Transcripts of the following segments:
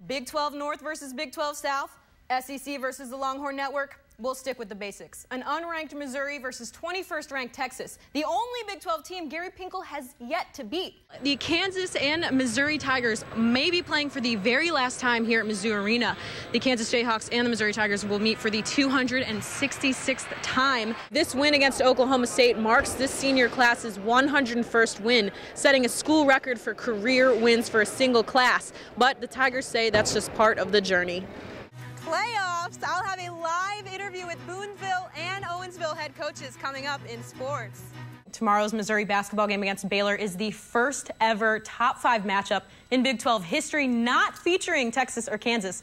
Big 12 North versus Big 12 South, SEC versus the Longhorn Network. We'll stick with the basics. An unranked Missouri versus 21st ranked Texas. The only Big 12 team Gary Pinkel has yet to beat. The Kansas and Missouri Tigers may be playing for the very last time here at Mizzou Arena. The Kansas Jayhawks and the Missouri Tigers will meet for the 266th time. This win against Oklahoma State marks this senior class's 101st win, setting a school record for career wins for a single class. But the Tigers say that's just part of the journey. Playoffs. I'll have a live interview with Boonville and Owensville head coaches coming up in sports. Tomorrow's Missouri basketball game against Baylor is the first ever top 5 matchup in Big 12 history, not featuring Texas or Kansas.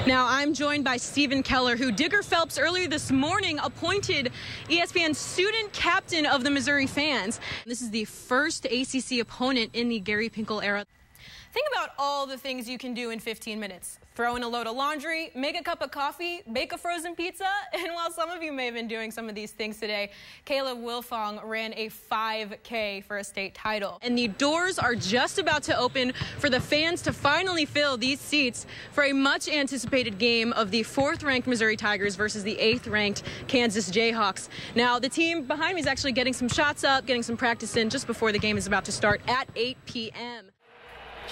Now I'm joined by Stephen Keller, who Digger Phelps earlier this morning appointed ESPN's student captain of the Missouri fans. This is the first ACC opponent in the Gary Pinkel era. Think about all the things you can do in 15 minutes. Throw in a load of laundry, make a cup of coffee, bake a frozen pizza. And while some of you may have been doing some of these things today, Caleb Wilfong ran a 5K for a state title. And the doors are just about to open for the fans to finally fill these seats for a much anticipated game of the 4th-ranked Missouri Tigers versus the 8th-ranked Kansas Jayhawks. Now, the team behind me is actually getting some shots up, getting some practice in just before the game is about to start at 8 p.m.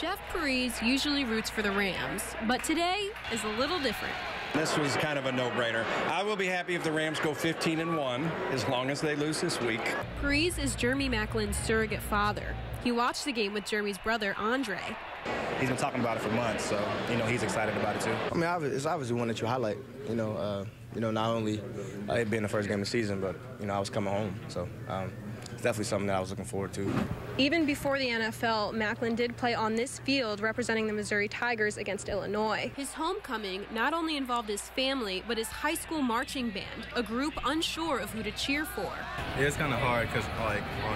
Jeff Parise usually roots for the Rams, but today is a little different. This was kind of a no-brainer. I will be happy if the Rams go 15-1 as long as they lose this week. Parise is Jeremy Macklin's surrogate father. He watched the game with Jeremy's brother, Andre. He's been talking about it for months, so, he's excited about it, too. I mean, it's obviously one that you highlight, not only it being the first game of the season, but, I was coming home, so it's definitely something that I was looking forward to. Even before the NFL, Macklin did play on this field representing the Missouri Tigers against Illinois. His homecoming not only involved his family, but his high school marching band, a group unsure of who to cheer for. Yeah, it's kind of hard because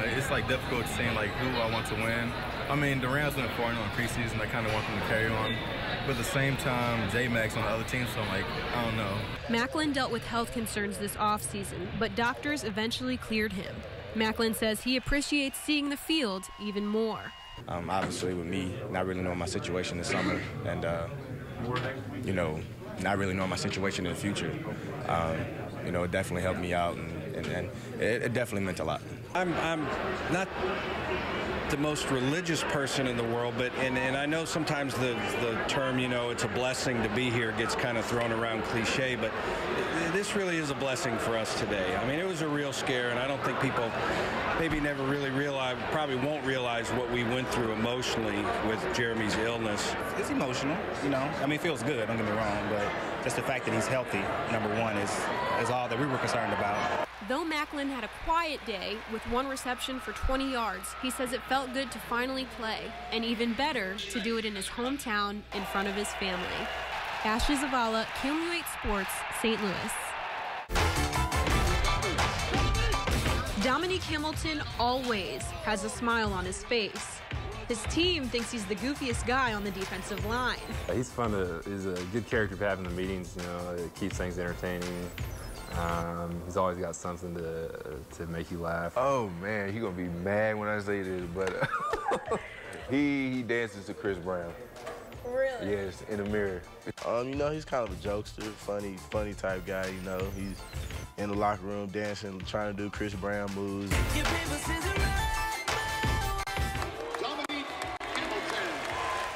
it's difficult seeing who I want to win. I mean, the Rams went 4-0 in preseason. I kind of want them to carry on. But at the same time, J-Max on the other team, so I don't know. Macklin dealt with health concerns this offseason, but doctors eventually cleared him. Macklin says he appreciates seeing the field even more. Obviously, with me not really knowing my situation this summer and, not really knowing my situation in the future, it definitely helped me out, and it definitely meant a lot. I'm not the most religious person in the world, but and I know sometimes the term, it's a blessing to be here gets kind of thrown around cliche, but this really is a blessing for us today. I mean, it was a real scare, and I don't think people maybe never really probably won't realize what we went through emotionally with Jeremy's illness. It's emotional, it feels good, don't get me wrong, but just the fact that he's healthy, number one, is all that we were concerned about. Though Macklin had a quiet day with 1 reception for 20 yards, he says it felt good to finally play, and even better to do it in his hometown in front of his family. Ashley Zavala, KMU8 Sports, St. Louis. Dominique Hamilton always has a smile on his face. His team thinks he's the goofiest guy on the defensive line. He's he's a good character to have in the meetings, it keeps things entertaining. He's always got something to make you laugh. Oh man, he's gonna be mad when I say this, but he dances to Chris Brown. Really? Yes, in the mirror. He's kind of a jokester, funny type guy, He's in the locker room dancing, trying to do Chris Brown moves.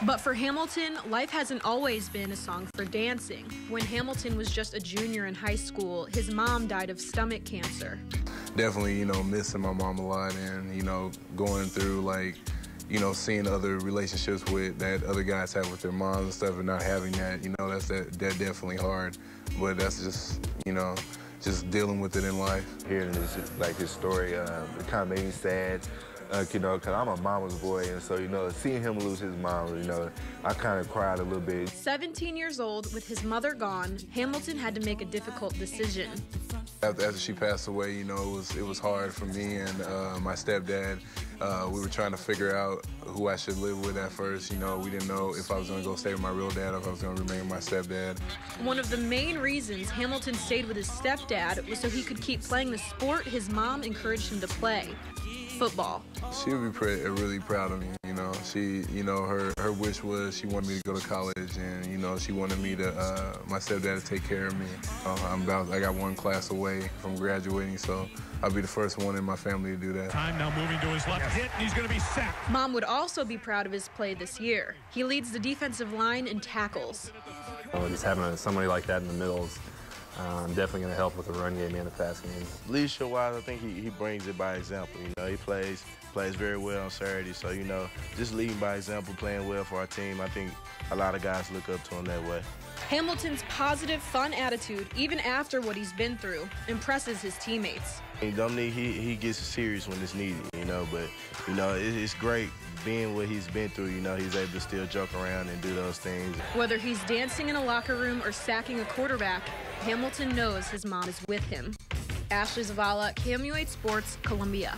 But for Hamilton, life hasn't always been a song for dancing. When Hamilton was just a junior in high school, his mom died of stomach cancer. Definitely, missing my mom a lot and, going through, seeing other relationships that other guys have with their moms and stuff and not having that, that's definitely hard. But that's just, just dealing with it in life. Hearing his story, it kind of made me sad. Because I'm a mama's boy, and so, seeing him lose his mom, I kind of cried a little bit. 17 years old, with his mother gone, Hamilton had to make a difficult decision. After she passed away, it was hard for me and my stepdad. We were trying to figure out who I should live with at first. We didn't know if I was going to go stay with my real dad or if I was going to remain with my stepdad. One of the main reasons Hamilton stayed with his stepdad was so he could keep playing the sport his mom encouraged him to play. football. She would be really proud of me. You know, her wish was she wanted me to go to college, and she wanted me to my stepdad to take care of me. I got one class away from graduating, so I'll be the first one in my family to do that. Time now moving to his left hit, and he's going to be sacked. Mom would also be proud of his play this year. He leads the defensive line in tackles. Just having somebody like that in the middle is definitely going to help with the run game and the pass game. Leadership-wise, I think he brings it by example. He plays very well on Saturday, so just leading by example, playing well for our team. I think a lot of guys look up to him that way. Hamilton's positive, fun attitude, even after what he's been through, impresses his teammates. He gets serious when it's needed, but it's great being what he's been through. He's able to still joke around and do those things. Whether he's dancing in a locker room or sacking a quarterback, Hamilton knows his mom is with him. Ashley Zavala, KMU8 Sports, Columbia.